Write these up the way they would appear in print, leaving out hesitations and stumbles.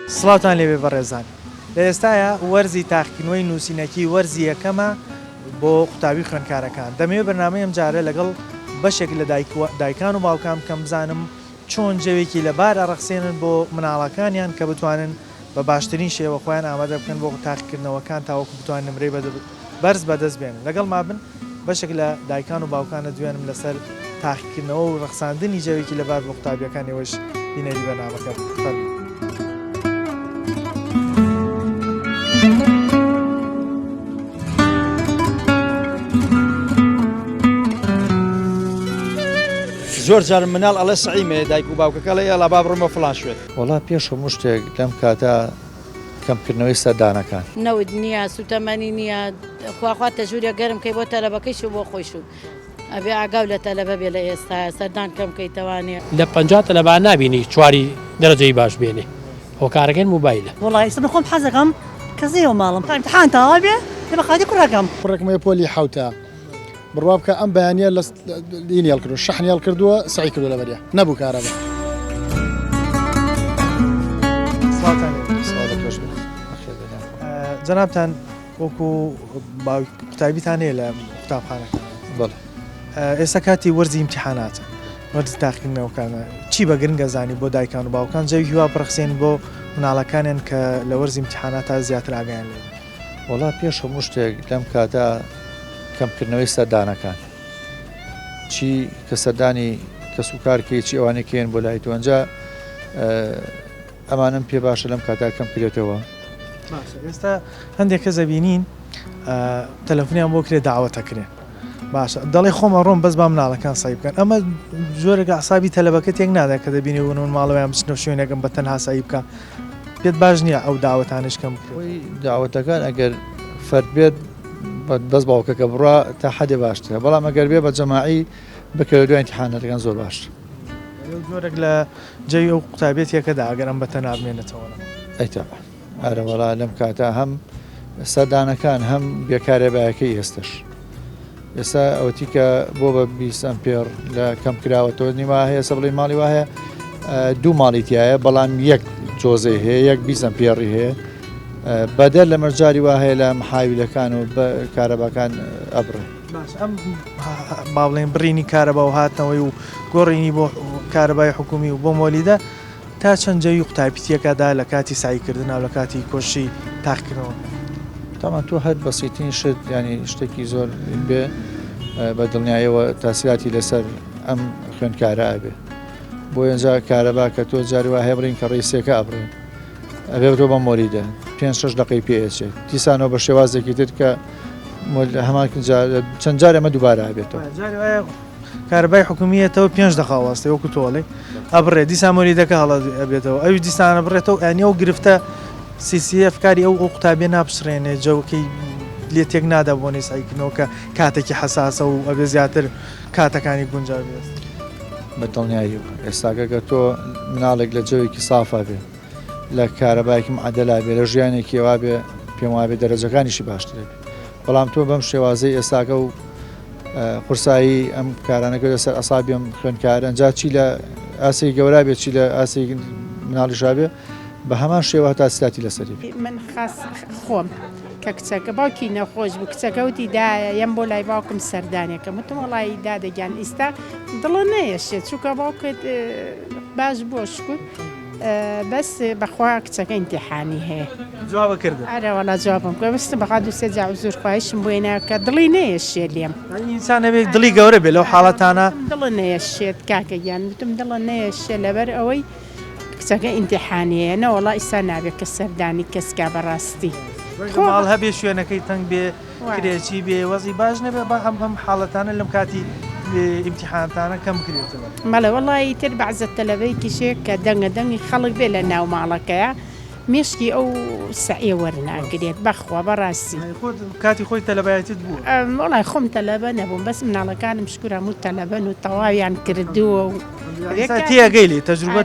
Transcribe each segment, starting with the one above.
سڵاوتان لێبێ بەڕێزان. لە ئێستاە وەرزی تاقیکردنەوەی نووسینەکی وەرزی یەکەمە بۆ قوتابی خوێندکارەکان. دەمەوێت بەرنامەی ئەم جارە لەگەڵ بەشێک لە دایکان و باوکان کەم بزانم چۆن جەوێکی لەبار ئەڕەخسێنن بۆ مناڵەکانیان کە بتوانن بە باشترین شێوە خۆیان ئامادە بکەن بۆ تاقیکردنەوەکان تاوەکو بتوانن نمرەی بەرز بەدەست بێنن. لەگەڵ مابن بەشێک لە دایکان و باوکانە دوێنم لەسەر تاقیکردنەوە و ڕەخساندنی جەوێکی لەبار بۆ قوتابیەکان ێوەش بینەری بەرنامەکە فەرموو. زۆر جار مناڵ ئەڵێ سعیمێ دایک و باوکەکە لە ئێڵا با بڕۆمە فڵان شوێت. وەڵا پێش هەموو شتێک لەم کاتە کەمکردنەوەی سەردانەکان نەود نییە سوتەمەنی نییە خواخوا تەژوورە گەرم کەی بۆ تەلەبەکەیش و بۆ خۆیش و ئەبێ ئاگاو لە تەلەبە بێ لە ئێستا سەردان کەم کەیتەوانێ لە 50 تەلەبان نبینی چواری دەرەجەی باش بێنێ هۆکارەکەن موبایلە. وڵی ئێستا بخۆم حەزەکەم کەزیەوە ماڵم امتحان تەواو بێ لێ بەخاتی کوڕەکەم کوڕێکمە پۆلی حوتە بڕوا بکە ئەم بەیانیە لە دینی هێڵکردو شەحنی هێڵکردووە سعی کردو لەبەریە نەبوو کارەبە. جەنابتان وەکو قوتابیتان هەیە لە قوتابخانەکە ئێستا کاتی وەرزی ئیمتیحاناتە وەرزی تاقیکردنەوەکانە چی بە گرنگە زانی بۆ دایکان و باوکان جەوی هیوا بڕخسێن بۆ مناڵەکانیان کە لە وەرزی ئیمتیحاناتە زیاتر ئاگایان لێ. وەڵا پێش هەموو شتێک لەم کاتە کەمکردنەوەی سەردانەکان چی کە سەردانی کەس و کارکەی چی ئەوانەکەیان بۆ لای توەنجا ئەمانم پێ باشە لەم کاتا کەم کرێتەوە. ئێستا هەندێک کە زەبینین تەلەفۆنیان بۆ کرێ داوەتەکرێن باشە دەڵێ خۆمە ڕۆم بەس با مناڵەکان سای بکەن ئەمە زۆرێک عسابی تەلەبەکە تێک نادات کە دەبینێ ون ماڵەوەیان بچنەوە شوێنێکم بە تەنها سایی بکە پێت باش نییە ئەو داوەتانش کەم خۆی داوەتەکان ئەگەر فەرد بێت بەس باوکەکە بڕا تا حەدێ باشترە بەڵام ئەگەر بێ بە جەماعی بکەوێت دوای ئیمتیحانەکان زۆر باش زۆرێک لە جێی ئەو قوتابێتێکەدا ئەگەر ئەم بەتەنها بمێنێتەوە ئەیتەبع ئارەوەڵا لەم کاتە هەم سەردانەکان هەم بێکارێبایەکەی ئێستش ئێستا ئەوەتی کە بۆ بە 20 ئەمپێر لە کەم کراوەتەوە نیما هەیە سە بڵی ماڵی وایە دوو ماڵیتیایە بەڵام یەک جۆزەی هەیە یەک 20 ئەمپێری هەیە بەدەر لە مەرجاری وا هەیە لە محاویلەکان و کارەباکان ئەبڕێ. ئەم باڵێن بڕینی کارەبا و هاتنەوەی و گۆڕینی بۆ کارەبای حکومی و بۆ مۆلیدە تا چەند جەوی قوتابیتیەکەدا لە کاتی سایکردن و لە کاتی کۆشی تاقیکردنەوە. تامان تۆ هەر بەسیترین شت ینی شتێکی زۆر بێ بە دڵنیایەوە تاسیاتی لەسەر ئەم خوێندکارە ئەبێ بۆ ئێنجا کارەبا کە تۆ جاری وا هەیە بڕین کە ڕیسێکە ئەبڕێن ئەبێ تۆ بە مۆلیدە 5-6 دقی پێچێت دیسانەوە بە شێوازێکی تر کە هەمان چەند جار ئەمە دووبارە ئابێتەوە کارەبای حکومیەتەوە 5 دقا وەستێ وەکو تۆڵێ ئەبڕێ دیسان مۆلیدەکە هەڵە ئەبێتەوە ئەوی دیسانە بڕێتەوە ئەنیە و گرفتە CCF کاری ئەو قوتابیە ناپسرێنێ جەوکەی لێ تێک نادا بۆ نێسایکردنەوە کە کاتێکی حەساسە و ئەبێ زیاتر کاتەکانی گونجاو بێت. بە دڵنیایی ئێستاگەگە تۆ مناڵێک لە جەوێکی سافا بێ لە کارەبایەکی عەدەلا بێ لە ژیانێکی وا بێ پێم وابێ دەرەجەکانیشی باشتر بێ بەڵام تۆ بەم شێوازەی ئێستاگە و قورسایی ئەم کارانەکە لەسەر ئەسابیم خوێندکارە ئەنجا چی لە ئاسی گەورا بێت چی لە ئاسی مناڵیشا بێ بە هەمان شێوە تاسیاتی لەسەری من خاص خۆم کە کچەکە باوکی نەخۆش بوو کچەکەوتی دایە یەم بۆ لای باوکم سەردانێکم وتم وەڵی دادەگیان ئێستا دڵە نەیەشێت چووکە باوکت باش بۆ شکر بەس بەخوا کچەکە ئیمتیحانی هەیە جوابە کردن ئەرەوەڵا جوابم کە بەستە بەخوا دووسێ جا زۆر خواهشم بۆینە کە دڵی نەیەشێت لێم ئینسانە بێت دڵی گەورە بێ لەو حاڵەتانە دڵە نەیەشێت کاکەگیان وتم دڵە نەیەشێت لەبەر ئەوەی کچەکە ئیمتیحانیەیە نەوەڵا ئیسا نابێت کە سەردانی کەسکا بەڕاستی ماڵ هەبێ شوێنەکەی تەنگ بێ کرێکی بێ وەزی باش نەبێ بە هەم حاڵەتانە لەم کاتی ئیمتیحانتانە کەم کرێتەوە. مەڵێ وەڵی تر بەعزە تەلەبەیەکی شێک کە دەنگە دەنگی خەڵک بێ لە ناو ماڵەکەیە مێشکی ئەو سعیە وەرناگرێت بەخوا بەڕاستی کاتی خۆی تەلەبایەتت بوو وڵای خۆم تەلەبە نەبووم بەس مناڵەکانم شکورە و تەلەبەن و تەواویان کردووە و تێگەیلی تەجروبە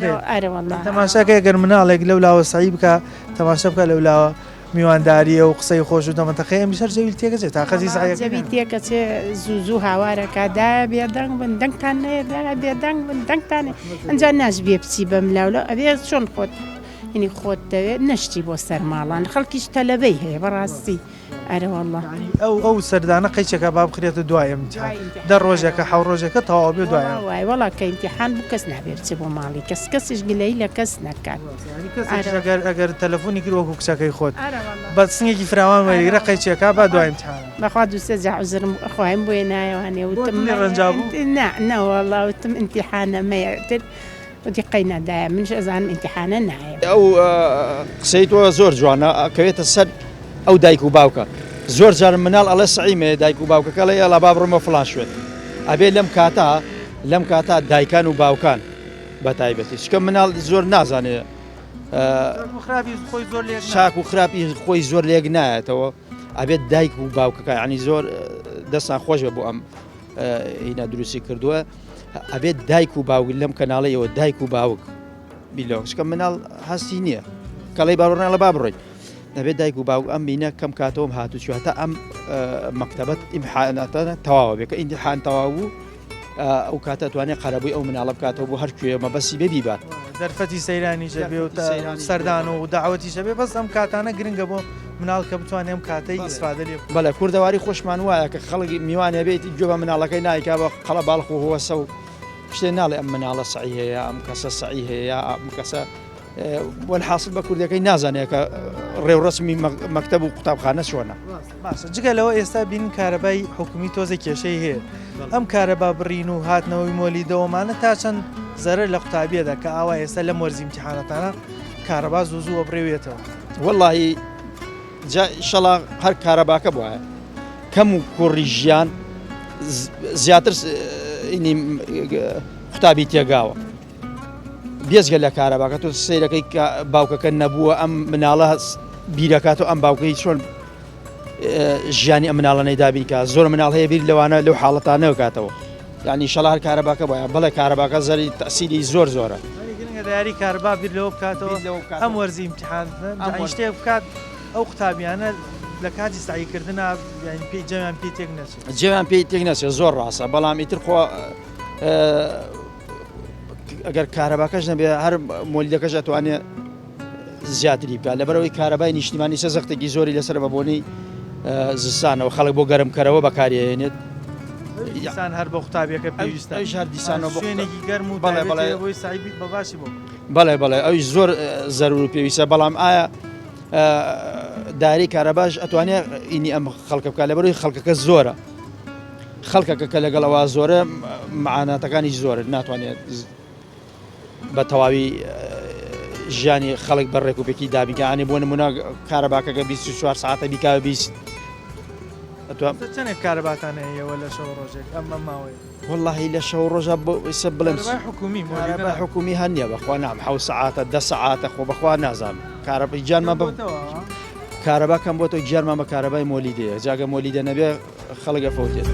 تەماشاکە ئەگەر مناڵێک لەو لاوە سعی بکە تەماشا بکە لەو لاوە میوانداریە و قسەی خۆش و دەمەتەقەی ئەم سەر جەویل تێگەچێت تا خەزی جەوی تێکەچێ زوو هاوارەکەدا بێدەنگ بن دەنگتان نەیە بێدەنگ بن دەنگتانێ ئەنجا ناش بێ بچی بەم لاولە ئەبێ چۆن خۆت اینی خۆت دەوێت نەشتی بۆ سەرماڵان خەڵکیش تەلەبەی هەیە بەڕاستی ئەرە والله ئەو سەردانە قەیچێکە با بخرێتە دوای ئیمتیحان دە ڕۆژێکە حەو ڕۆژێکە تەواو بێ دوای وای وەڵا کە ئیمتیحان بوو کەس نابێت چ بۆ ماڵی کەسیش گلەی لە کەس نەکات ئەگەر تەلەفۆنی کرد وەکو کچەکەی خۆت بە سنگێکی فراوان وەرگرە قەیچێکە با دوای ئیمتیحان بەخوا دووسێ جاعوزرم خۆیم بۆیە نایوانێ وتم ڕەنجابوو نەوەڵا وتم ئیمتیحانە مەیەتر وتی قەینەدایە منش ئەزانم ئیمتیحانە نایە ئەو قسەی تۆ زۆر جوانە کەوێتە سەر ئەو دایک و باوکە زۆر جار مناڵ ئەڵێ سعیمێ دایک و باوکەکە لە یاڵا با بڕۆمە فڵان شوێن ئەبێ لەم کاتا دایکان و باوکان بە تایبەتی چکە مناڵ زۆر نازانێت شاک و خراپی خۆی زۆر لێک نایەتەوە ئەبێت دایک و باوکەکە ینی زۆر دەستان خۆش بە بۆ ئەم هینە دروستی کردووە ئەبێت دایک و باوک لەم کەناڵەیەوە دایک و باوک بیلەوە چکە مناڵ هەستی نییە کەڵی باڕۆنە لە با بڕۆیت دەبێت دایک و باوک ئەم بینە کەم کاتەوەم هاتوچواتە ئەم مەکتەبەت ئیمتحاناتە تەواوە بێکە ئیمتحان تەواو بوو ئەو کاتە توانێت قەرەبووی ئەو مناڵە بکاتەوە بۆ هەر کوێ مەبەستی بێ بات دەرفەتی سەیرانی ژەبێ و سەردان و داوەتی ژەبێ بەس ئەم کاتانە گرنگە بۆ مناڵ کە بتوانێت ئەم کاتەی ئیسفادە لێ بەڵێ کوردەواری خۆشمان وایە کە خەڵکی میوانێ بێتی گوێ بە مناڵەکەی نایکا بە قەڵە باڵخ و هۆسە و شتێ ناڵێ ئەم مناڵە سعی هەیە ئەم کەسە سعی هەیە ئەم کەسە والحاصل بە کوردەکەی نازانێت کە ڕێوڕسمی مەکتەب و قوتابخانە چۆنە باشە جگە لەوە ئێستا بین کارەبای حکومی تۆزە کێشەی هەیە ئەم کارەبا بڕین و هاتنەوەی مۆلی دەوەمانە تا چەند زەرەر لە قوتابیەدا کە ئاوا ئێستا لە مۆرزی ئیمتیحانەتانە کارەبا زوو بڕێوێتەوە واللهی ئینشەڵا هەر کارەباکە بووە کەم و کوڕی ژیان زیاتر قوتابی تێگاوە بێزگە لە کارەباکە تۆ سیرەکەی باوکەکە نەبووە ئەم مناڵە بیرەکات و ئەم باوکەی چۆن ژیانی ئەم مناڵەنەی دابینکە زۆر مناڵ هەیە بیر لەوانە لەو حاڵەتانەوە کاتەوە یعنی شەڵار کارەباکە بۆە بەڵێ کارەباکە زەری تەسیری زۆر زۆرە دیاری کاربا بیر لەوە بکاتەوە ئەم وەرزی ئیمتیحان شتێک بکات ئەو قوتابیانە لە کاتی سعیکردنا جەمیان پێی تێک نەچێت جێیان پێی تێک نەچێت زۆر ڕاستە بەڵام ئیتر خۆ ئەگەر کارەباکەش نەبێ هەر مۆلیدەکەش ئەتوانێت زیاتری بکات لەبەرەوەی کارەبای نیشتیمانی سەزەختێکی زۆری لەسەر بەبوونی زستانەوە خەڵک بۆ گەرمکەرەوە بەکارێنێت دیسان هەر بە قوتابیەکە پێویستە هەر دیسانەوە شوێنێکی گەرم و بۆی سایبیت بەباشی بۆ بەڵێ ئەوی زۆر زەرور پێویستە بەڵام ئایا داری کارەباش ئەتوانێت ئینی ئەم خەڵکە بکات لەبەرەوەی خەڵکەکە زۆرە خەڵکەکە کە لەگەڵەوە زۆرە معاناتەکانی زۆر ناتوانێت بە تەواوی ژیانی خەڵک بەڕێک و پێکی دابیکانی بۆ نمونە کارەباکەکە 24 ساعتە بیکاوە 20 چەندێک کارەباتانەیەوە لە شەو ڕۆژێک ئەمە ماوەیە واللهی لە شەو ڕۆژە ئێستا بڵێم حکومی هەنیە بەخوا نام 7 ساعتە 10 ساعتە خۆ بەخوا نازانم کارەبای گیانمان کارەباکەم بۆ تۆ گیانمان بە کارەبای مۆلیدەیە جاگە مۆلیدە نەبێ خەڵگە فەوتێت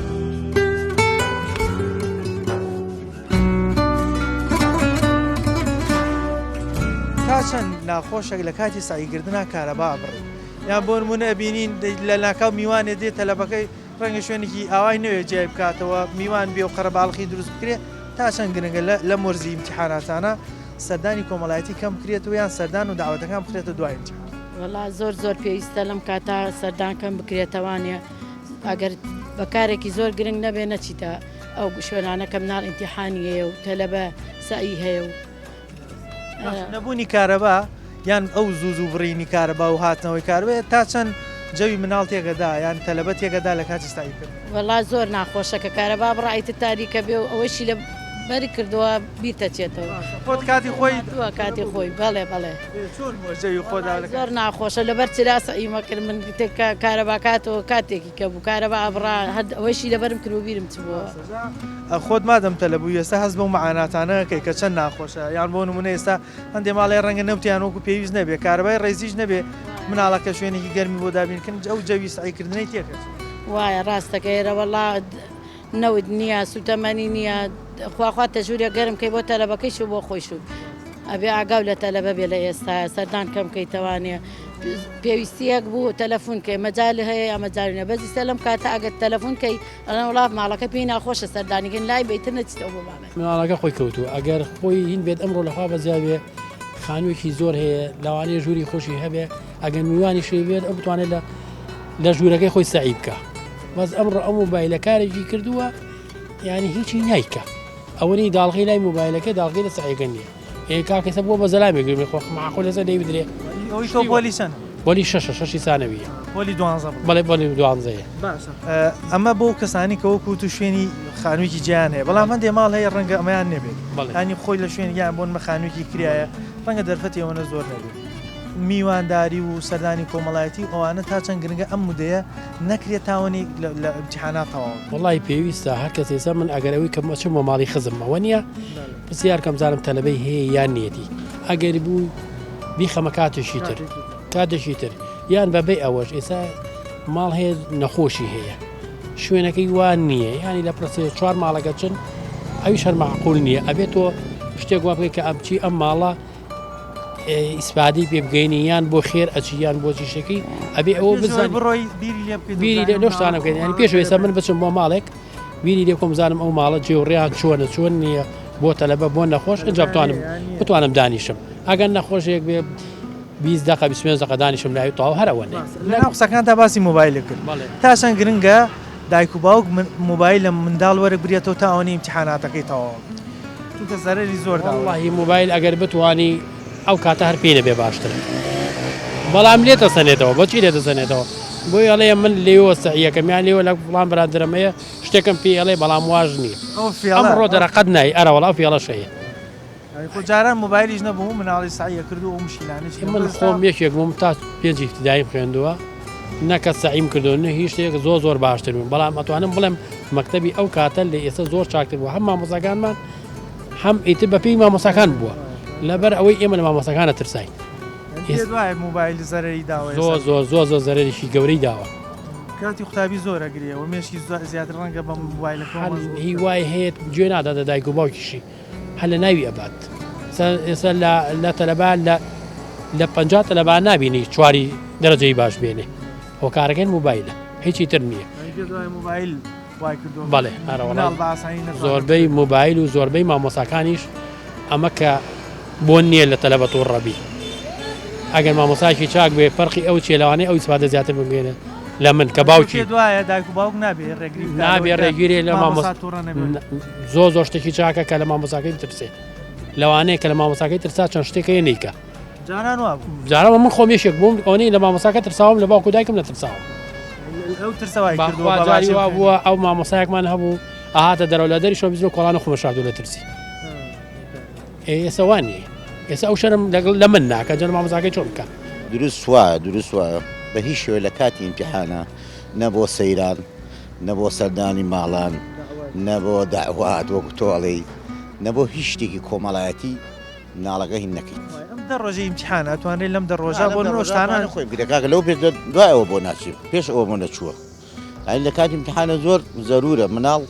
تا چەند ناخۆشێک لە کاتی سعیکردنا کارەبا بڕێ یان بۆ نمونە بینین لە ناکاو میوانێ دێت تەلەبەکەی ڕەنگە شوێنێکی ئاوای نوێ جیای بکاتەوە میوان بێ و قەرەباڵخی دروست بکرێت تا چەند گرنگە لە مۆرزی ئیمتیحاناتانە سەردانی کۆمەڵایەتی کەم بکرێتەوە یان سەردان و داوەتەکان بکرێتە دوای ئیمتیحان وەڵا زۆر پێویستە لەم کاتا سەردانکەم بکرێتەوانە ئەگەر بەکارێکی زۆر گرنگ نەبێ نەچیتە ئەو شوێنانە کە مناڵ ئیمتیحانی هەیە و تەلەبە سعی هەیە و نەبوونی کارەبا یان ئەو زوو بڕینی کارەبا و هاتنەوەی کاربێت تا چەند جەوی مناڵ تێگەدا یان تەلەبە تێگەدا لە کاتی سعیکرد وەڵا زۆر ناخۆشە کە کارەبا بڕایتە تاریکە بێ و ئەوەشی لە بەری کردووە بیرتەچێتەوە خۆت کاتی خۆی کاتی خۆی بەڵێ جەوی خۆدا زۆر ناخۆشە لەبەر چراسە ئیمەکرد من کارەباکاتەوە کاتێکی کە بوو کارەبا ئەبڕا ئەوەشی لەبەرم کرد و بیرم چ بووە خۆت مادەم تەلەبوو ئێستا هەست بەو معاناتانەکەی کە چەند ناخۆشە یان بۆ نمونە ئێستا هەندێ ماڵی ڕەنگە نەوتیان وەکو پێویست نەبێ کارەبای ڕێزیش نەبێ مناڵەکە شوێنێکی گەرمی بۆ دابینکردن ئەو جەوی سعیکردنەی تێکەچ وایە ڕاستەکە ئێرە وەڵا نەوت نییە سوتەمەنی نییە خواخوا تەژوورە گەرمکەی بۆ تەلەبەکەیش و بۆ خۆیش و ئەبێ ئاگاو لە تەلەبە بێ لە ئێستا سەردان کەمکەی تەوانێ پێویستیەک بوو تەلەفۆنکەی مەجای هەیە یا مەجارینە بەزی سەلم کاتە ئەگەر تەلەفۆنکەی ئەڵەن وڵات ماڵەکە پێی ناخۆشە سەردانیگەن لای بیتر نەچیتەوە بۆ ماڵێ مناڵەکە خۆی کەوتو ئەگەر خۆی هین بێت ئەمڕۆ لەخوا بەجیاوێ خانوویەکی زۆر هەیە لەوانەیە ژووری خۆشی هەبێ ئەگەر میوانی شێوێت ئەو بتوانێت لە ژوورەکەی خۆی سەعی بکە بەس ئەمڕۆ ئەم مۆبایلەکارێکی کردووە یعنی هیچی نیایکە ئەوەی داڵغی لای مۆبایلەکە داڵغی لە سەعیەکە نییە کاکەسە بۆ بە زەلامی گرمی خۆ معقول لەسەر دەی بدرێ ئەوی تۆ بۆلی چەند بۆلی شەشی سانەویە بۆلی 12 بەڵێ بۆلی 12 ئەمە بۆ کەسانی کە وەکو تو شوێنی خانوویکی جیان هەیە بەڵام هەندێ ماڵ هەیە ڕەنگە ئەمەیان نەبێت ینی خۆی لە شوێن یان بۆن مە خانوویکی کرایە ڕەنگە دەرفەتیەوەنە زۆر نەبێت میوانداری و سەردانی کۆمەڵایەتی ئەوانە تا چەند گرنگە ئەم مودەیە نەکرێت تاوەنی لە ئیمتیحاناتەوە وڵی پێویستە هەر کەسێسە من ئەگەرەوەی کە مەچم بۆ ماڵی خزم ئەوە نییە پرسیار کەم زانم تەلەبەی هەیە یان نیەتی ئەگەری بوو بیخەمە کاتێکی تر کاتێکی تر یان بەبێ ئەوەش ئێستا ماڵ هەیە نەخۆشی هەیە شوێنەکەی وان نییە ینی لە پرسێ 4 ماڵەکە چن ئەوی شەر معقول نییە ئەبێت تۆ شتێک وا بکەی کە ئەمچی ئەم ماڵە ئیسپادی پێ بگەینی یان بۆ خێر ئەچیان بۆ چیشەکەی ئەبێ ئەوە بزان بڕۆی بیری لێ شتانە بکەین ینی پێش ئێستا من بچم بۆ ماڵێک بیری لێ کۆم بزانم ئەو ماڵە جێوڕیان چۆنە چۆن نییە بۆ تەلەبە بۆ نەخۆش ئەجا بتوانم دانیشم ئەگەر نەخۆشێک بێ 20 دقه 25 دقه دانیشم لای تاو هەرەوەنێ لەناو قسەکاندا باسی مۆبایلە کرد تا چەند گرنگە دایک و باوک مۆبایل لە منداڵ وەرەگرێتەوە تا ئەوەی ئیمتیحاناتەکەی تەواو چونکە زەرەری زۆر والله مۆبایل ئەگەر بتوانی ئەو کاتە هەر پێ دەبێ باشترە بەڵام لێتە سەنێتەوە بۆچی لێتە سەنێتەوە بۆی ئەڵێ من لێوە سەعیەکەمیان لێوە لە فڵان بەرادرەمەیە شتێکم پێ ئەڵێ بەڵام واژ نییە ئەمڕۆ دەرەقەت نای ئەرەوەڵا فێڵەش هەیە جاران مۆبایلیش نەبوو مناڵی سعیە کردو و مشیلانش من خۆم یەکێک بووم تا پێنج ابتداییم خوێندووە نەکە سعیم کردو نە هیچ شتێک زۆر باشتر بوون بەڵام ئەتوانم بڵێم مەکتەبی ئەو کاتە لە ئێستا زۆر چاکتر بوو هەم مامۆستاکانمان هەم ئیتر بەپێی مامۆستاکان بووە لەبەر ئەوەی ئێمە لە مامۆستاکانە ترساین مۆبایل زەرەری داوە زۆر زەرەریشی گەورەی داوە کاتی قوتابی زۆر ئەگرێەوە مێشکی زیاتر ڕەنگە بە مۆبایلەکە هی وای هەیە گوێ ناداتە دایک و باوکیشی هەل لە ناوی ئەبات ئێستا لە تەلەبان لە 50 تەلەبان نبینی چواری دەرەجەی باش بێنێ هۆکارەکەن مۆبایلە هیچی تر نییە بەڵێ زۆربەی مۆبایل و زۆربەی مامۆساکانیش ئەمە کە بۆ نییە لە تەلەبەت و ڕەبی ئەگەر مامۆساکی چاک بێ فەرقی ئەو چێلەوانەی ئەو ئیسپادە زیاتر بگێنێ لە من کە باوکی دوایە دایک و باوک نابێ ڕێگیری لە زۆر شتێکی چاکە کە لە مامۆساکەی ترسێ لەوانەیە کە لە مامۆساکەی ترسا چەند شتێکە نیکە جارەوە من خۆم یەشێک بووم ئەوەی لە مامۆساکە ترساوم لە باوکو دایکم نەترساوم بووە ئەو مامۆسایەکمان هەبوو ئاهاتە دەرەوە لە دەری شۆ بیزن و کۆڵانە خۆمە شاردوو لە ترسی ئێستا وانیە ئێستا ئەو شەرم لە من ناکە جەر مامۆساکەی چۆن بکە دروست وایە بە هیچ شوێ لە کاتی ئیمتیحانە نە بۆ سەیران نە بۆ سەردانی ماڵان نە بۆ داوات وەکو تۆڵی نە بۆ هیچ شتێکی کۆمەڵایەتی ناڵەکە هین نەکەیت دە ڕۆژی ئیمتیحانە توانێت لەم دە ڕۆژە بۆ ڕۆژتانە خۆی بگرێکاکە لەو پێش دوایەوە بۆ ناچێت پێش ئەوە بۆ نەچووە ئەی لە کاتی ئیمتیحانە زۆر زەرورە مناڵ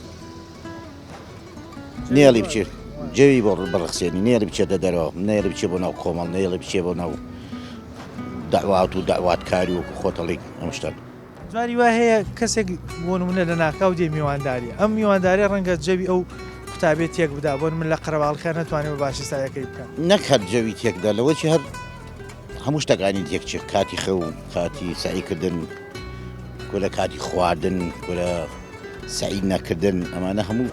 نێڵی بچێت جەوی بۆ بڕخسێنی نێڵی بچێتە دەرەوە نێڵی بچێت بۆ ناو کۆمەڵ نێڵی بچێت بۆ ناو داوات و داواتکاری و خۆتەڵی ئەمشتن جواری وا هەیە کەسێک بۆ نمونە لە ناکاو دێ میوانداری ئەم میوانداری ڕەنگە جەوی ئەو قوتابێت تێک بدا بۆن من لە قەرەباڵخە نەتوانێت بە باشی سایەکەی بکەم نەک هەر جەوی تێکدا لەوەی هەر هەموو شتەکانی تێکچێت کاتی خەو کاتی سعیکردن لە کاتی خواردن لە سعی نەکردن ئەمانە هەموو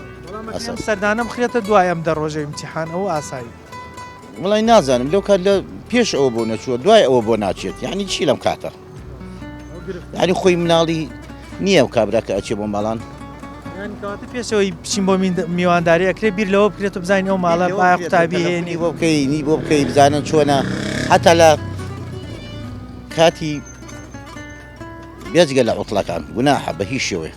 سەردانە بخرێتە دوای ئەم دە ڕۆژە ئیمتیحان ئەو ئاسایی وڵی نازانم لەو کات لە پێش ئەوە بۆ نەچووە دوای ئەوە بۆ ناچێت یعنی چی لەم کاتە ینی خۆی مناڵی نییە و کابراکە ئەچێ بۆ ماڵان پێشەوەی بچین بۆ میوانداری ئەکرێ بیر لەوە بکرێت و بزانین ئەو ماڵە با قوتابی هێنی بۆ بکەی نی بۆ بکەی بزانن چۆنە هەتا لە کاتی بێجگە لە عوتڵەکان گوناحە بە هیچ شێوێ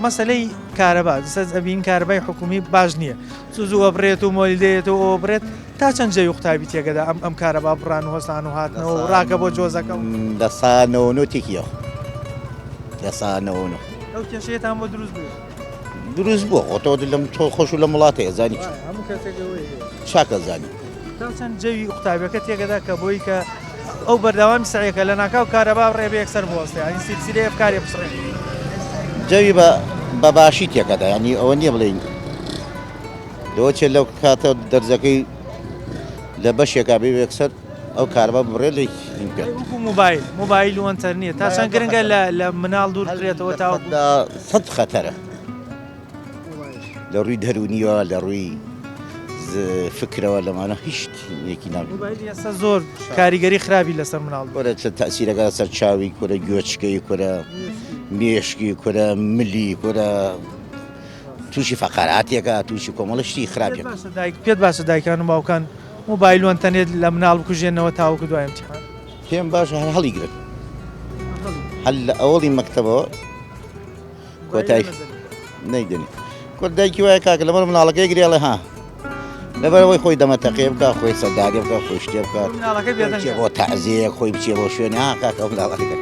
مەسەلەی کارەبا ئەبین کارەبای حکومی باش نییە سوزووە بڕێت و مۆلیدێت و ئەوە بڕێت تا چەند جێوی قوتابی تێگەدا ئەم کارەبا بڕان و هۆستان و هاتنەوە و ڕاکە بۆ جۆزەکە لە سانەوە تێکیە لە سانەوە ئەو کێشەیەتان بۆ دروست دروست بووە خۆتەوە لەم تۆ خۆش و لە وڵاتەیە زانی چاکە زانی تا چەند جەوی قوتابیەکە تێگەدا کە بۆی کە ئەو بەرداوامی سعیەکە لە ناکاو کارەبا ڕێبە یەکسەر بۆستێ ئەین سیلسیلەیە ئەفکاری بسڕێن جەوی بە باشی تێکەدا ینی ئەوە نییە بڵێن لەوە چێت لەو کاتە دەرزەکەی لە بەشێکا بێ یەکسەر ئەو کارەبا بڕێ لێ ئیمپێت وەکو موبایل و ئەنتەرنێت تاشان گرنگە لە مناڵ دوور بکرێتەوە تاوەکو سەد خەتەرە لە ڕووی دەرونیەوە لە ڕووی فکرەوە لەمانە هیچ یەکی نابێت. موبایل ئێستا زۆر کاریگەری خراپی لەسەر مناڵ کورە تەسیرەکە سەر چاوی کورە گوێچکەی کورە مێشکی کورە ملی کورە تووشی فەقاراتێکە تووشی کۆمەڵشتی خراپێک. پێت باشە دایکان و باوکان موبایل و ئەنتەرنێت لە مناڵ بکوژێنەوە تاوەکو دوای ئیمتیحان. پێم باشە هەڵی گرن هەل لە ئەوڵی مەکتەبەوە کۆتای نەیدنی کورد دایکی وایە کاکە لەبەر مناڵەکەی گرێڵێ ها لەبەرەوەی خۆی دەمەتەقێ بکە خۆی سەرداری بکە خۆی شتێ بکات بچێ بۆ تەعزیەک خۆی بچێ بۆ شوێنی ها کاکە ئەو منداڵەکە.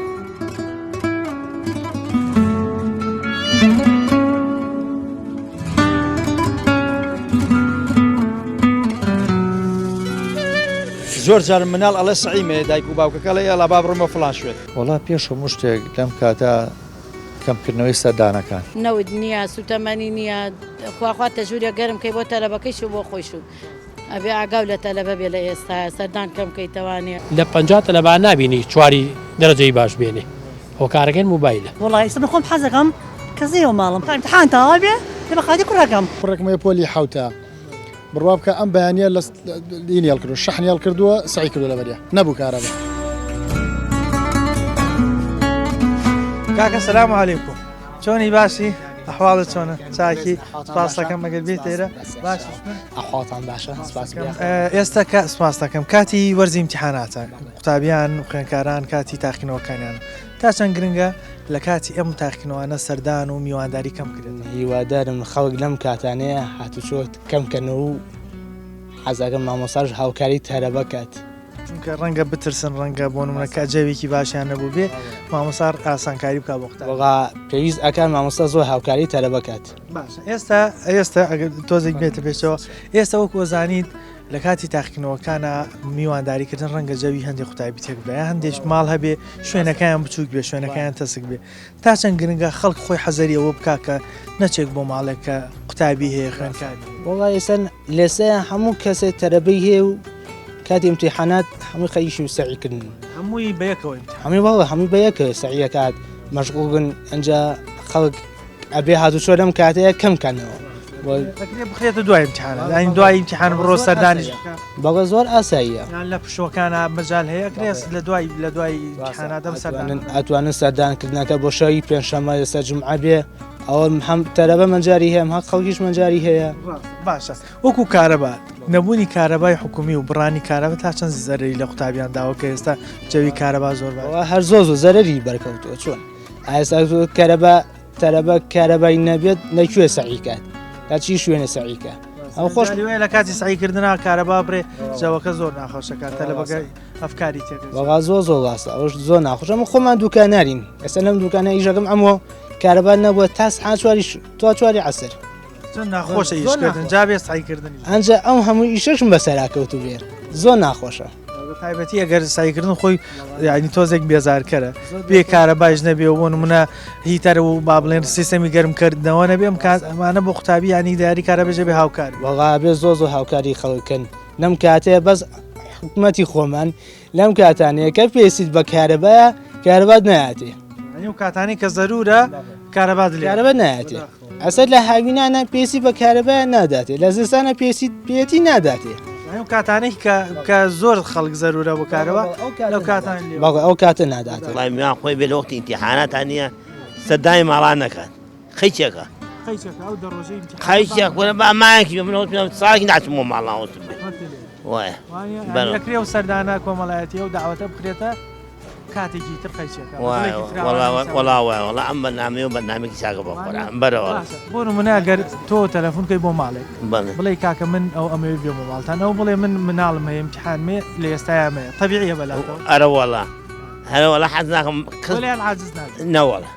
زۆر جار مناڵ ئەڵێ سعیمێ دایک و باوکەکە لە ئێڵا با بڕۆمە فڵان شوێت. وڵا پێش هەموو شتێک لەم کاتە کەمکردنەوەی سەردانەکان نەود نییە سوتەمەنی نییە خواخوا تەژوریە گەرم کەی بۆ تەلەبەکەیش و بۆ خۆیش و ئەبێ ئاگاو لە تەلەبە بێ لە ئێستا سەردان کەم کەیتەوانێ لە 50 تەلەبان نبینی چواری دەرەجەی باش بێنێ هۆکارەکەن موبایلە. وڵی ئێستا بخۆم حەزەکەم کەزیەوە ماڵم امتحان تەواو بێ لە بەخاتی کوڕەکەم کوڕێکمە پۆلی حوتە بڕوا بکە ئەم بەیانیە لە دینی هەڵکردو شەحنی هەڵکردووە سعی کردو لەبەریە نەبوو کارەبە. کاکە سەلام عەلەیکوم چۆنی باشی ئەحواڵت چۆنە چاکی سپاس دەکەم ئەگەر بێت ئێرە باش ئەحواڵتان باشە سپاس ئێستا سپاس دەکەم کاتی وەرزی ئیمتیحاناتە قوتابیان و خوێندکاران کاتی تاقینەوەکانیان تا چەند گرنگە لە کاتی ئەم تاقینەوەانە سەردان و میوانداری کەم کرێت. هیوادارم خەڵک لەم کاتانەیە هاتوچۆت کەمکەنەوە و حەزەکەم مامۆساژ هاوکاری تەرە بکات. چونکە ڕەنگە بترسن ڕەنگە بۆ نمونەکە جەوێکی باشیان نەبوو بێ مامۆسار ئاسانکاری بکە بۆ قوتابی. وەڵا پێویست ئەکان مامۆستا زۆر هاوکاری تەرە بکات. باشە ئێستا ئەگەر تۆزێک بێتە پێشەوە ئێستا وەکو وەزانیت لە کاتی تاقینەوەکانە میوانداریکردن ڕەنگە جەوی هەندێک قوتابی تێک بدایە هەندێک ماڵ هەبێ شوێنەکەیان بچووک بێ شوێنەکەیان تەسک بێ تا چەند گرنگە خەڵک خۆی حەزەری ئەوە بکا کە نەچێک بۆ ماڵێکە قوتابی هەیە خوێندکاری. وەڵا ئێستا لێسەیە هەموو کەسێک تەرەبەی هەیە و کاتی امتحانات هەمووی خەیشی و سعیکردن هەمووی بەیەکەوە هەمووی باوە هەمووی بەیەکە سعیەکات مەشغوڵن ئەنجا خەڵک ئەبێ هاتوچۆ لەم کاتەیە کەمکەنەوە بخرێتە دوای امتحانات ئاین دوای امتحان بڕۆ سەردانیش بەڵێ زۆر ئاساییە لە پشۆکانە مەجال هەیە کرێس لە دوای امتحاناتەم سەردان ئەتوانن سەردانکردنەکە بۆ شەوی پێنجشەممە لەسەر جومعە بێ ئەوە هەم تەرەبە مەنجاری هەیە هەم خەڵکیش مەنجاری هەیە. باشە وەکو کارەبا نەبوونی کارەبای حکومی و بڕانی کارەبە تا چەند زەرری لە قوتابیان داوە کە ئێستا جەوی کارەبا زۆر هەر زۆر زەرری بەرکەوتووە چۆن ئاستا کارەبا تەرەبە کارەبای نەبێت نەکوێ سعیکات تا چی شوێنە سعیکە ئەو خۆش لە کاتی سعیکردنا کارەبا بڕێ جەوەکە زۆر ناخۆشەکە تەلەبەکە ئەفکاری تێک وەڵا زۆر واسە ئەوش زۆر ناخۆش ئەمە خۆمان دوکانارین ئێستا لەم دوکانە ئیژەکەم ئەمەوە کارەبا نەبووە تا سعات چواری عەسر ناخۆشە ئیشکردن جابێ سعیکردنی ئەنجا ئەم هەموو ئیشەشم بەسەراکەوتو بێر زۆر ناخۆشە تایبەتی ئەگەر سعیکردن خۆی ینی تۆزێک بێزارکەرە بێ کارە باش نەبێ بۆ نمونە هیتەر و با بڵێن سیستەمی گەرمکردنەوە نەبێ ئەم ئەمانە بۆ قوتابی ینی دیاری کارە بێژە بێ هاوکار وەڵا بێ زۆر هاوکاری خەڵکن لەم کاتەیە بەس حکومەتی خۆمان لەم کاتانەیە کە پێویست بە کارەبایە کارەبات نایاتێ و کاتانی کە زەرورە کارەبات کارەبە نایاتێ ئەسەر لە هاوینانە پێسی بە کارەبایە ناداتێ لە زستانە پێێتی ناداتێ کاتانەی کە زۆر خەڵک زەرورە بۆ کارەوە لەو کاتان ئەو کاتە ناداتێ میان خۆی بێ لە وەختی ئیمتیحاناتان نییە سەردانی ماڵان نەکات خەیچێکە خەیچێک ئەمایەکی من ساڵی ناچم بۆ ماڵاوت وایە بەکرێ و سەردانە کۆمەڵایەتی و داوەتە بخرێتە کاتێکی تر خەیچێکە وڵا ئەم بەنامێ و بەنامێکی چاکە بۆ خۆران بەرەوە بۆ نمونە گەر تۆ تەلەفۆنکەی بۆ ماڵێک بڵێ کاکە من ئەو ئەمەوێ بێ بۆ ماڵتان ئەو بڵێ من مناڵم هەیە امتحانمێ لە ئێستایامەیە تەبیعیە بەلاتەوە ئەرەوەڵا هەرەوەڵا حەز ناکەم عاجز نەوەڵا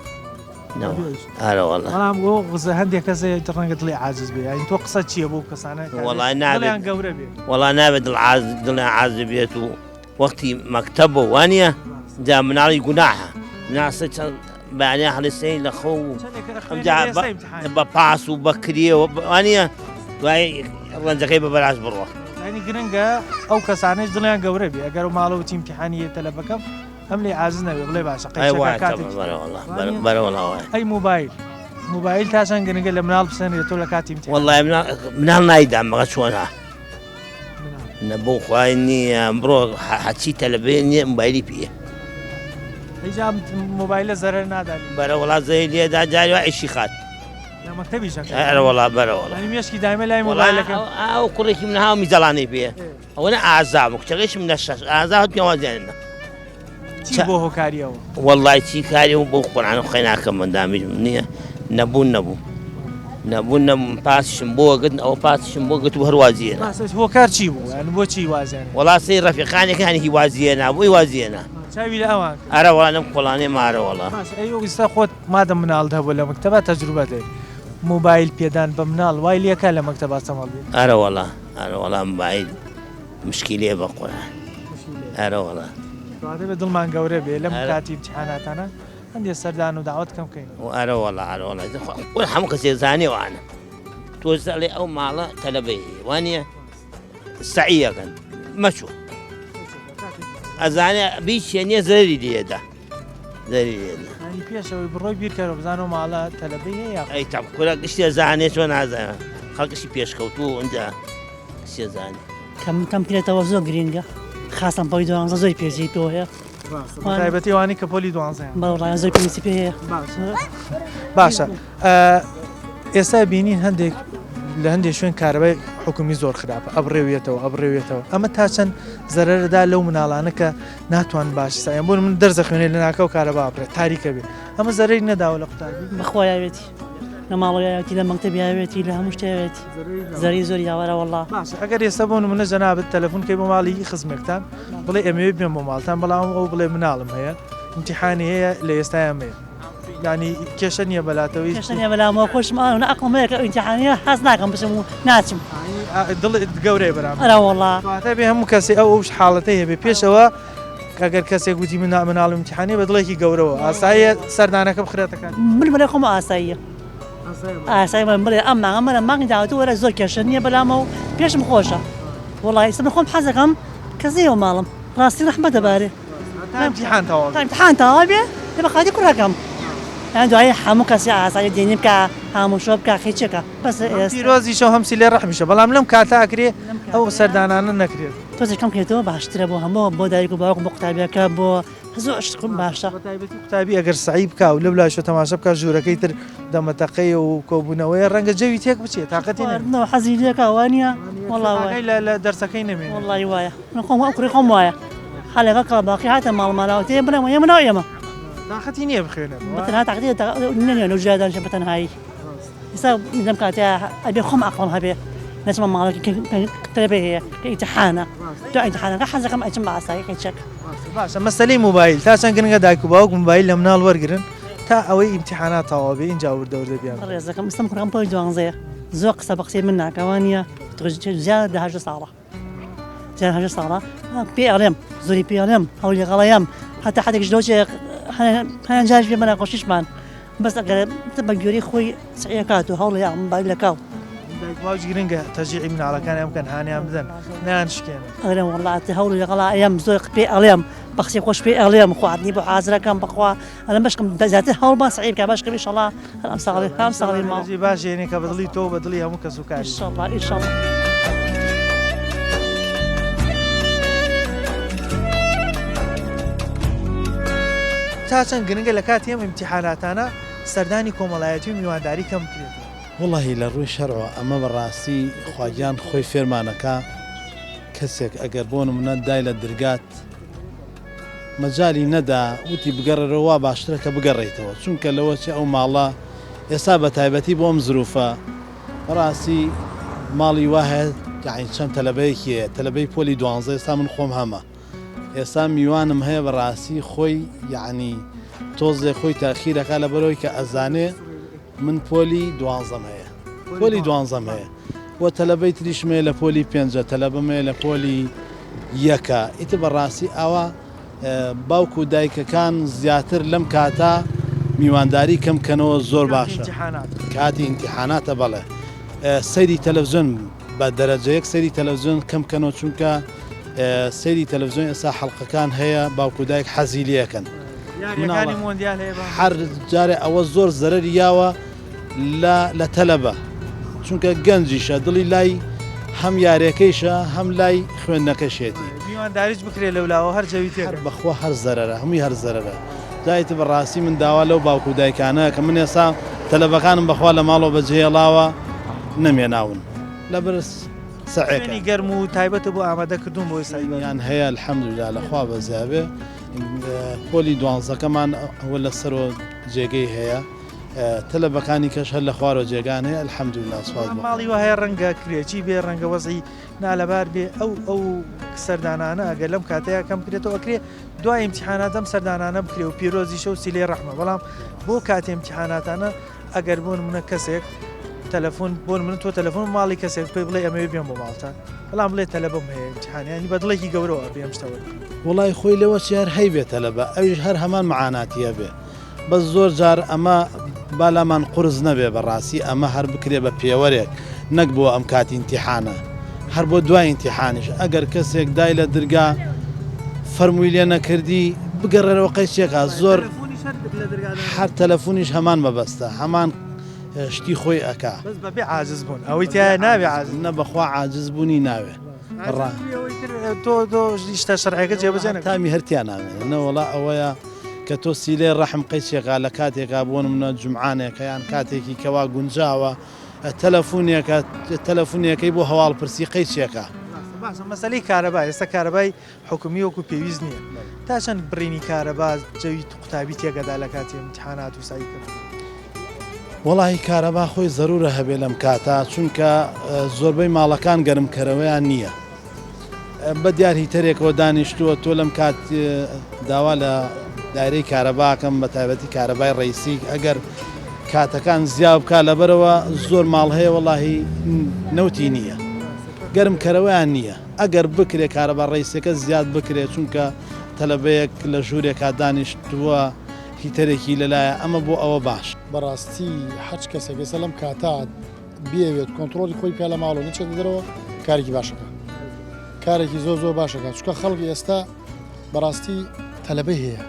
ئەرەوەڵا بەڵام بۆ غزە هەندێک کەسێ ڕەنگە دڵی عاجز بێ ینی تۆ قسە چییە بۆ کەسانە وەڵای نابێت گەورە بێ وەڵا نابێت دڵیان عاجز بێت و وەختی مەکتەب بۆ وانە جا مناڵی گوناحە ناسە چەند بەیانیان هەڵێسەی لە خۆ و بە پاس و بە کرێەوە وانە دوای ڕەنجەکەی بە بەراز بڕوە ینی گرنگە ئەو کەسانەش دڵیان گەورە بێ ئەگەر و ماڵەوەتی امتحانیە تەلەبەکەم ئەم لێ عاجز نەوێ بڵێ باشە ئەی موبایل تا چەند گرنگە لە مناڵ بسەنێت تۆ لە کاتی امتحان والله مناڵ نایدام بەغە چۆنە نەبوو خوای نییە ئەمڕۆ حەچی تەلەبێ نییە موبایلی پێ هیچ موبایلە زەرەر نادانی بەرە وڵات زەی لێدا جاری وا ئیشی خات لە مەکتەبیش ئەرە وڵات بەرە وڵات مێشکی دایمە لای موبایلەکەم ئەو کوڕێکی من هاو میزەڵانەی پێ ئەوە نە ئازام و کچەکەیشم نە شەش ئازا هەت پێوازیانە چی بۆ هۆکاریەوە وەڵای چی کاری و بۆ قورآن و خوێ ناکەم مندامیژم نییە نەبوون پاسشم بۆ گرتن ئەوە پاسشم بۆ گرت و هەروازیێنە هۆکار چی بوو یان بۆچی وازیێنە وڵاتی ڕەفیقانێکانی وازیێنە بۆی وازیێنە چاوی لە ئەوان ئەرە وڵا لەم قوڵانێ مارە وڵا ئێستا خۆت مادە مناڵ هەبوو لە مەکتەبە تەجروبەتێ موبایل پێدان بە مناڵ وای لێکە لە مەکتەبە سەمەڵ بێت ئەرە وڵا موبایل مشکیلێ بە قورآن ئەرە وڵا بێ دڵمان گەورە بێ لەم کاتی امتحاناتانە هەندێک سەردان و داوت کەم بکەین ئەرە وڵا هەموو کەسێ زانێوانە تۆ زەڵێ ئەو ماڵە تەلەبەی وانە سەعیەکەن مەچوو ئەزانێ بیشێنیە زەری لێدا پێشەوەی بڕۆی بیرکەرە بزانەوە ماڵە تەلەبەی هەیە ئەی تام کورە گشتێ زانێت چۆن نازانە خەڵکشی پێشکەوتوو ئەنجا کشتێ زانێ کەم پێێتەوە زۆر گرینگە خاستان پۆی دوانزە زۆری پێزی تۆ هەیە تایبەتی وانی کە پۆلی دوانزەیان بەڵایەن زۆر پێویستی پێ هەیە باشە ئێستا بینین هەندێک لە هەندێک شوێن کارەبای حکومی زۆر خراپە ئەبڕێوێتەوە ئەمە تا چەند زەرەردا لەو مناڵانە کە ناتوان باشی سایان بۆ من دەرزە خوێنێ لە ناکە و کارەبا بڕێت تاریکە بێت ئەمە زەرەری نەداوە لە قوتابی بەخۆیاوێتی لە ماڵەوەیەتی لە مەکتەبیاوێتی لە هەموو شتێوێتی زەری زۆر یاوەرە وەڵا ئەگەر ئێستا بۆ منە جەنابەت تەلەفۆنکەی بۆ ماڵی خزمێکتان بڵێ ئەمەوێ بێن بۆ ماڵتان بەڵام ئەو بڵێ مناڵم هەیە امتحانی هەیە لە ئێستایان هەیە ینی کێشە نییە بەلاتەوەی کێشە بەلامەوە خۆشم ئاە ئەقم هەیە کە ئیمتحانیە حەز ناکەم بچم و ناچم دڵت گەورەی بەرام ئەرە وەڵا بێ هەموو کەسێ ئەو حاڵەتەی هەبێ پێشەوە کەگەر کەسێک گوتی مناڵ امتحانی بە دڵێکی گەورەوە ئاساییە سەردانەکە بخرێتەکان من بڵێ خۆم ئاساییە ئاسایی من بڵێ ئەممە مانگی داوەتە وەرە زۆر کێشە نییە بەلامە و پێشم خۆشە وڵی ئێستا خۆم حەزەکەم کەزیەوە ماڵم ڕاستی ڕەحمە دەبارێ امتحان تەواو بێ لێ بە خاتی کوڕەکەم یان دوای هەموو کەسی ئاسایی دێنی بکە هەموو شۆ بکە خێچێکە بەس پیرۆزی شەو هەمسی لێ ڕەحمیشە بەڵام لەم کاتە ئەکرێ ئەو سەردانانە نەکرێت تۆزێکم کرێتەوە باشترە بۆ هەموو بۆ دایک و باوک بۆ قوتابیەکە بۆ زۆر شتم باشە قوتابی ئەگەر سعی بکە و لەو لاشە تەماشە بکە ژوورەکەی تر دەمەتەقەی و کۆبوونەوەی ڕەنگە جەوی تێک بچێت تااقەتی حەزی لێکە وانە وڵی لە دەرسەکەی نەمێن وڵی وایە من خۆم کوڕی خۆم وایە حالەکە کە باقی هاتە ماڵماناوە تێ بڵێمە ئێمە ئێمە تااقەتی نییە بخوێنێت بەتەنها تاقەتی نوژادانشە بەتەنهایی ئێستا لەم کاتە ئەبێ خۆم ئەقڵم هەبێ نەچمە ماڵێکی تەلەبەی هەیە کە ئیمتحانە دو ئیمتحانەکە حەزەکەم ئەچم بە ئاسایی خێچێک باشە مەسەلەی موبایل تا چەند گرنگە دایک و باوک موبایل لە مناڵ وەرگرن تا ئەوەی ئیمتحانات تەواو بێ اینجا وردەوردە بیان ڕێزەکەم ئستم کوڕم پۆی دوانزەیە زۆر قسە بە قسەی من ناکەوانە زیاد لە 8 ساڵە زیاد 8 ساڵە پێ ئەڵێم زۆری پێ ئەڵێم هەولی غەڵەیەم هەتا حدێکش دۆچێک هەیان جاش بێ منە خۆشیشمان بەس ئەگەر بە گوێری خۆی سعیەکات و هەوڵی یا موبایل لەکاو باوج گرنگە تەجیعی مناڵەکان ئەم بکەن هانیان بدەن نیان شکێنن ئەڵێم وڵاتی هەوڵی لەگەڵا ئەم زۆر پێ ئەڵێم بە قسەی خۆش پێ ئەڵێم خواردنی بۆ حازرەکەم بخوا ئەلم بەشکم زیاتر هەوڵ با سعی بکە باشکە ئینشەڵا ئەم ساڵی ماڵ باش یعنی کە بەدڵی تۆ بەدڵی هەموو کەس و کاری ئینشەڵا تا چەند گرنگە لە کاتی ئەم امتحاناتانە سەردانی کۆمەڵایەتی و میوانداری کەم بکرێت وڵی لە ڕووی شەرەوە ئەمە بەڕاستی خواگیان خۆی فێرمانەکە کەسێک ئەگەر بۆ نمونە دای لە دەرگات مەجای نەدا وتی بگەڕێرەوە باشترە کە بگەڕێیتەوە چونکە لەوە چێ ئەو ماڵە ئێستا بە تایبەتی بۆم زروفە بەڕاستی ماڵی وایە یعنی چەند تەلەبەیەکیە تەلەبەی پۆلی 12 ئێستا من خۆم هەمە ئێستا میوانم هەیە بەڕاستی خۆی یعنی تۆزێ خۆی تاخیرەکە لە بەرەوەی کە ئەزانێ من پۆلی 12 هەیە پۆلی 12 هەیە بۆ تەلەبەی تریشمێ لە پۆلی 5 تەلەبەمێ لە پۆلی 1 ئیتر بەڕاستی ئەوە باوکو و دایکەکان زیاتر لەم کاتە میوانداری کەم کەنەوە زۆر باشە کاتی ئیمتیحاناتە بەڵێ سەیری تەلەڤیزۆن بە دەرەجەیەک سەیری تەلەڤیزیۆن کەم بکەنەوە چونکە سەیری تەلەڤیزیۆن ئێستا حەڵقەکان هەیە باوکو دایک حەزی لێەکەن هەر جارێ ئەوە زۆر زەرەری یاوە لە تەلەبە چونکە گەنجیشە دڵی لای هەم یاریەکەیشە هەم لای خوێندنەکەشێتی میوانداریش بکرێت لەولاوە هەر جەوی تێ بەخوا هەر زەرەرە هەمووی هەر زەرەرە دایت بەڕاستی من داوا لەو باوکو دایکانە کە من ئێستا تەلەبەکانم بەخوا لە ماڵەوە بەجێهێڵاون نەمێناون لە برس سەعێنی گەرم و تایبەتە بۆ ئامادەکردوون بۆی ساییان هەیە الحەمدوللا لەخوا بەزیابێ پۆلی دوانزەکەمان ئەوە لەسەرۆ جێگەی هەیە تەلەبەکانی کەش هەر لە خوارەوە جێگان هەیە الحەمدوللا سوپاس ماڵی وە هەیە ڕەنگە کرێکی بێ ڕەنگە وەزی نالەبار بێ ئەو سەردانانە ئەگەر لەم کاتەیە کەم بکرێتەوە ئەکرێ دوای ئیمتیحانات ئەم سەردانانە بکرێ و پیرۆزیشە و سیلێ ڕەحمە بەڵام بۆ کاتی ئیمتیحاناتانە ئەگەر بۆن منە کەسێک تەلەفۆن بۆن من تۆ تەلەفۆن ماڵی کەسێک پێی بڵێ ئەمەوێ بێم بۆ ماڵتان بەڵام بڵێ تەلەبەم هەیە ئیمتیحانیانی بەدڵێکی گەورەوە بێم شتەوە وڵای خۆی لەوە چیار هەی بێت تەلەبە ئەویش هەر هەمان معاناتیە بێ بەس زۆر جار ئەمە بالامان قورس نەبێ بەڕاستی ئەمە هەر بکرێ بە پێوەرێک نەک بۆ ئەم کاتی ئیمتیحانە هەر بۆ دوای ئیمتیحانیش ئەگەر کەسێک دای لە دەرگا فەرمووی لێ نەکردی بگەڕێرەوە قەیسێکە زۆر هەر تەلەفۆنیش هەمان مەبەستە هەمان شتی خۆی ئەکا بەبێ عاجز بوون ئەوەی تایە ناوێ عاجز نە بەخوا عاجز بوونی ناوێ تۆ شتە شەرعەکە جێبەجێ تامی هەرتیان نامێنە نەوەڵا ئەوەیە کە تۆ سیلێ ڕەحم قەیسێکا لە کاتێکا بۆ منە جمعانێکە یان کاتێکی کەوا گونجاوە تەلەفۆنیەکەی بۆ هەواڵ پرسی قەیسێکە مەسەلەی کارەبا ئێستا کارەبای حکومی وەکو پێویست نییە تا چەند بڕینی کارەبا جەوی قوتابی تێگەدا لە کاتی ئیمتیحانات و سایکرد وڵی کارەبا خۆی زەرورە هەبێ لەم کاتە چونکە زۆربەی ماڵەکان گەرمکەرەوەیان نییە بە دیاری تەرێکەوە دانیشتووە تۆ لەم کات داوا لە دایرەی کارەباکەم بە تایبەتی کارەبای ڕیسی ئەگەر کاتەکان زیاد بکە لەبەرەوە زۆر ماڵ هەیە وڵی نەوتی نییە گەرمکەرەوەیان نییە ئەگەر بکرێ کارەبا ڕیسەکە زیاد بکرێت چونکە تەلەبەیەک لە ژوورێکا دانیشتووە هیتەرێکی لەلایە ئەمە بۆ ئەوە باش بەڕاستی حەج کەسێک ێستا لەم کاتە بێوێت کۆنتترۆلی خۆی پێ لە ماڵەوە نەچێت دەرەوە کارێکی باشەکە کارێکی زۆر باشەکە چکە خەڵکی ئێستا بەڕاستی تەلەبەی هەیە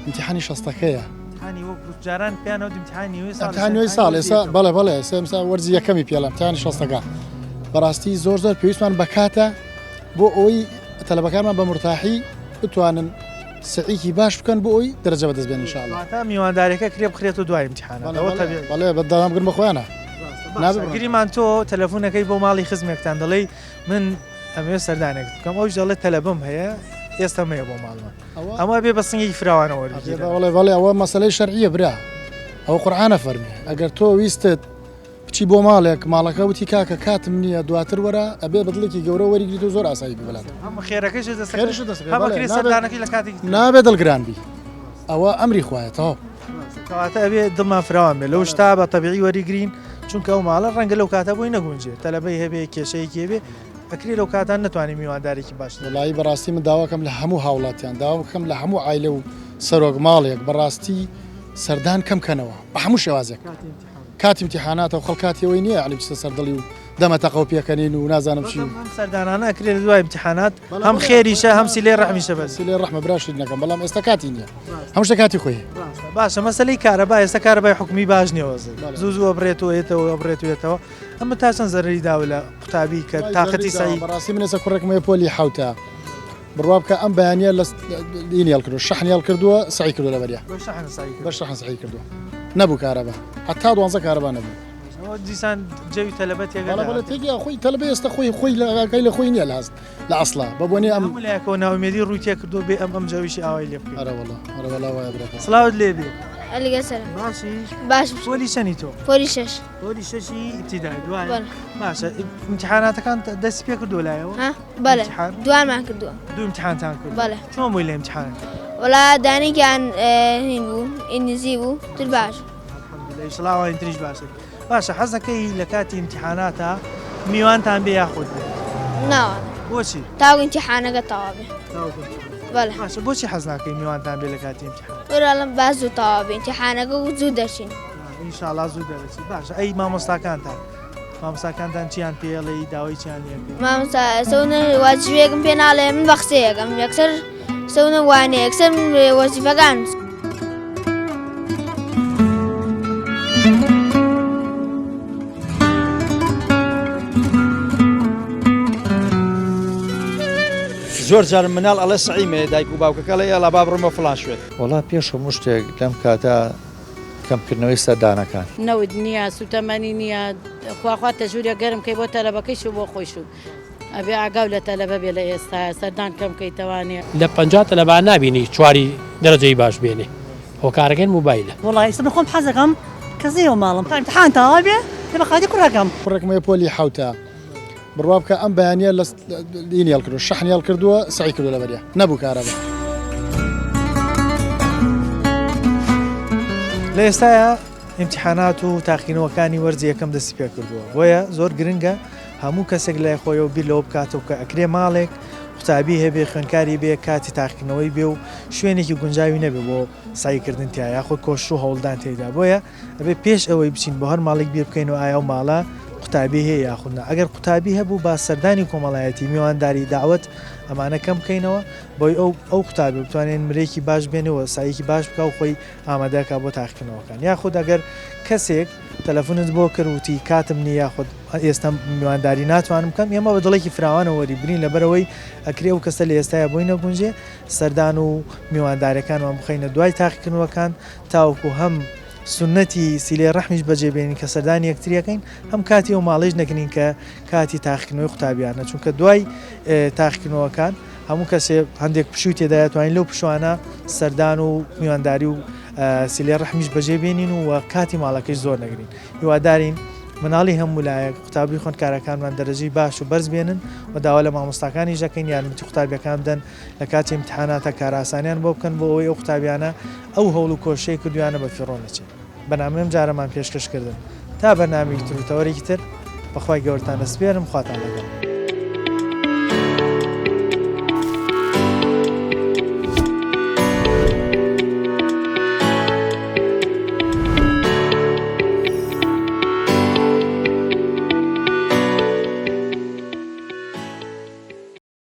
ئیمتیحانی شەستەکەیە جاران پیانەوە ئیمتیحانیۆی ساڵ ئێستا بەڵێ ئێستا وەرزی یەکەمی پێ لە ئیمتیحانی شەستەکە بەڕاستی زۆر پێویستمان بەکاتە بۆ ئەوەی تەلەبەکانمان بە مرتاحی بتوانن سعیکی باش بکەن بۆ ئەوی دەرەجە بەدەست بێن انشاءالله تا میوانداریەکە کرێ بخرێت و دوای ئیمتیحانات بەڵێ بەدەوامگرن بە خۆیانە گریمان تۆ تەلەفۆنەکەی بۆ ماڵی خزمێکتان دەڵێ من ئەمێ سەردانێک بکەم ئەوش دەڵێت تەلەبەم هەیە ئێستا مەیە بۆ ماڵمان ئەمە بێ بە سنگی فراوانەوە بەڵێ ئەوە مەسەلەی شەرعیە برا ئەوە قورئانە فەرمێ ئەگەر تۆ ویستت بچی بۆ ماڵەکە وتی کاکە کاتم نییە دواتر وەرە ئەبێ بەدڵێکی گەورە وەریگریت و زۆر ئاسایی بڵات نابێ دڵگران بی ئەوە ئەمری خوایەتەوە کەواتە ئەبێ دڵمان فراوان بێ لەو شتا بە تەبیعی وەریگرین چونکە ئەو ماڵە ڕەنگە لەو کاتە بۆی نەگونجێت تەلەبەی هەبێ کێشەیەکی هەبێ ئەکری لەو کاتان نتوانانی میواندارێکی باش وڵایی بەڕاستی من داواکەم لە هەموو هاوڵاتیان داوا بکەم لە هەموو عایلە و سەرۆک ماڵێک بەڕاستی سەردان کەم کەنەوە بە هەموو شێوازێک کاتی امتحاناتەوە خەڵکاتیەوەی نییە علی بچتە سەردڵی و دەمەتەقەو پێکەنین و نازانم چی سەردانانە ئەکرێ لە دوای امتحانات هەم خێریشە هەم سیلێ ڕەحمیشە بەس سیلێ ڕەحمە براشت نەکەم بەڵام ئێستا کاتی نییە هەموو شتە کاتی خۆی باشە مەسەلەی کارەبا ئێستا کارەبای حکومی باش نیەوەزە زوو بڕێتەوە بڕێتوێتەوە ئەمە تا چەند زەرری داوە لە قوتابی کە تااقەتی سایی بەڕاستی من ئێستا کوڕێکمە پۆلی حوتە بڕوا بکە ئەم بەیانیە لە دینیال کردو شەحنیال کردووە سعی کردو لە بەریە بە شەحن سعی کردووە نەبوو کارەبا هەتا 12 کارەبا نەبوو دیسان جەوی تەلەبەتێکی خۆی تەلەبە ئێستا خۆی لە خۆی نییە لە ئەسڵا بەبوونی ئەم لایەکەوە ناومێدی ڕووی تێ کردو بێ ئەم جەویشی ئاوای لێ بکە ئەرەوەڵا وایە برەکە سڵاوت لێ بێ باش پۆلی چەندی تۆ پۆلی شەش پۆلی شەشی ئیبتیدای دوای باشە ئیمتیحاناتەکان دەستی پێ کردو لایەوە بەڵێ دوانمان کردووە دوو ئیمتیحانتان کرد بەڵێ چۆن بووی لە ئیمتیحانەکە وڵا دانێکیان هین بوو ئینگلیزی بوو تر باش سڵاوانی تریش باشە باشە حەزەکەی لە کاتی ئیمتیحاناتە میوانتان بێ یاخود بێ ناوانە بۆچی تاو ئیمتیحانەکە تەواو بێ بەڵێ باشە بۆچی حەز ناکەی میوانتان بێ لە کاتی ئیمتیحان وەرەڵم باز زوو تەواو بێ ئیمتیحانەکە و زوو دەچین ئینشاءڵڵا زوو دەرەچی باشە ئەی مامۆستاکانتان مامۆستاکانتان چیان پێڵێ داوای چیان لێ مامۆستا سەونە واجبێکم پێ ناڵێ من بە قسەیەکەم یەکسەر سەونە وانێ یەکسەر وەزیفەکان زۆر جار مناڵ ئەڵێ سعیمێ دایک و باوکەکە لە ئەڵا با بڕۆمە فڵان شوێت وڵا پێش هەموو شتێک لەم کاتە کەمکردنەوەی سەردانەکان نەود نییە سوتەمەنی نییە خواخوا تەژوریە گەرم کەی بۆ تەلەبەکەیش و بۆ خۆیش و ئەبێ ئاگاو لە تەلەبە بێ لە ئێستا سەردان کەم کەیتەوانێ لە 50 تەلەبان نبینی چواری دەرەجەی باش بێنێ هۆکارەکەن موبایلە وڵی ئێستا خۆم حەزەکەم کەزیەوە ماڵم امتحان تەواو بێ لە بەخاتی کوڕەکەم کوڕێکمە پۆلی حوتە بڕوا بکە ئەم بەیانە لە دینی هەڵ کردو شەحنی هەڵ کردووە سعی کردو لە بەریە نەبوو کارەبە لە ئێستاە ئیمتیحانات و تاقینەوەکانی وەرزی یەکەم دەستی پێ کردووە بۆیە زۆر گرنگە هەموو کەسێک لای خۆیەوە بیر لەوە بکاتەوە کە ئەکرێ ماڵێک قوتابی هەبێ خوێنکاری بێ کاتی تاقینەوەی بێ و شوێنێکی گونجاوی نەبێ بۆ سایکردن تیا یاخۆ کۆشت و هەوڵدان تێدا بۆیە ئەبێ پێش ئەوەی بچین بۆ هەر ماڵێک بیر بکەینەوە ئایا و ماڵە قوتابی هەیە یاخودنا ئەگەر قوتابی هەبوو با سەردانی کۆمەڵایەتی میوانداری داوت ئەمانە کەم بکەینەوە بۆی ئەو قوتابی بتوانێن مرێکی باش بێنەوە سایەکی باش بکە و خۆی ئامادەکە بۆ تاقینەوەکان یاخود ئەگەر کەسێک تەلەفۆنت بۆ کردوتی کاتم نیە یاخود ئێستا میوانداری ناتوانم بکەم ئێمە بە دڵێکی فراوانەوە وەری برین لەبەرەوەی ئەکرێ و کەسە لە ئێستاە بۆی نەگونجێ سەردان و میواندارەکانمان بخەینە دوای تاقیکردنەوەکان تاوەکو هەم سنەتی سیلێ ڕەحمیش بەجێبێنین کە سەردانی یەکتریەکەین هەم کاتی و ماڵیش نەکەین کە کاتی تاقیکردنەوەی قوتابیانە چونکە دوای تاقیکردنەوەکان هەموو کەسێ هەندێک پشوی تێدا توانین لەو پشوانە سەردان و میوانداری و سیلێ ڕەحمیش بەجێبێنین و کاتی ماڵەکەش زۆر نەگرین هیوادارین مناڵی هەموو لایەک قوتابی خوێندکارەکانمان دەرەجەی باش و بەرز بێنن و داوا لە مامۆستاکانی ژەکەین یارمەتی قوتابیەکان بدەن لە کاتی امتحاناتە کاراسانیان بۆ بکەن بۆ ئەوەی ئەو قوتابیانە ئەو هەوڵ و کۆشەی کردویانە بە فیڕۆ نەچێت بەنامەم جارەمان پێشکەشکردن تا بەنامێکی تر و تەوەرێکی تر بەخوای گەورتان دەسپێرم خواتان لەگەڵ